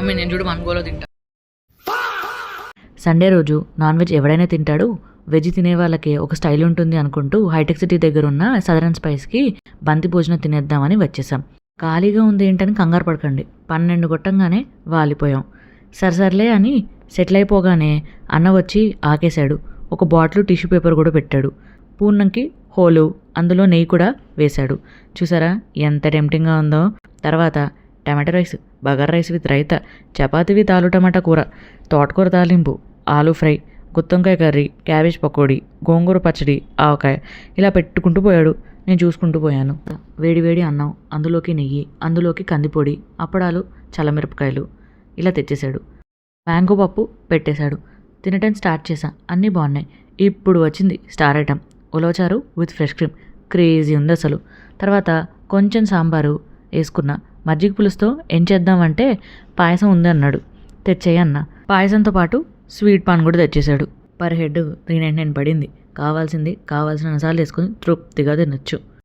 Mummy నేను చూడు మనుగోలో తింటా. సండే రోజు నాన్ వెజ్ ఎవడైనా తింటాడు, వెజ్ తినే వాళ్ళకి ఒక స్టైల్ ఉంటుంది అనుకుంటూ హైటెక్ సిటీ దగ్గర ఉన్న సదరన్ స్పైస్కి బంతి భోజనం తినేద్దామని వచ్చేసాం. ఖాళీగా ఉంది ఏంటని కంగారు పడకండి, 12 కొట్టంగానే వాలిపోయాం. సర్లే అని సెటిల్ అయిపోగానే అన్న వచ్చి ఆకేశాడు. ఒక బాటిల్ టిష్యూ పేపర్ కూడా పెట్టాడు. పూర్ణంకి హోలు, అందులో నెయ్యి కూడా వేశాడు. చూసారా ఎంత టెంప్టింగ్గా ఉందో. తర్వాత tomato rice, bagara rice with raita, chapati with aloo టమాటా కూర, తోటకూర తాలింపు, ఆలూ ఫ్రై, గుత్తొంకాయ కర్రీ, క్యాబేజ్ పకోడీ, గోంగూర పచ్చడి, ఆవకాయ, ఇలా పెట్టుకుంటూ పోయాడు. నేను చూసుకుంటూ పోయాను. వేడి వేడి అన్నం, అందులోకి నెయ్యి, అందులోకి కందిపొడి, అప్పడాలు, చల్లమిరపకాయలు ఇలా తెచ్చేశాడు. మ్యాంగో పప్పు పెట్టేశాడు. తినటం స్టార్ట్ చేశా. అన్నీ బాగున్నాయి. ఇప్పుడు వచ్చింది star item, ulavacharu with fresh cream. Crazy ఉంది అసలు. తర్వాత కొంచెం సాంబారు వేసుకున్నా. మజ్జిగ పులుసుతో ఏం చేద్దామంటే పాయసం ఉంది అన్నాడు. తెచ్చేయి అన్న. పాయసంతో పాటు స్వీట్ పాన్ కూడా తెచ్చేశాడు. పర్ హెడ్ 399 పడింది. కావాల్సిన సార్లు వేసుకొని తృప్తిగా తినొచ్చు.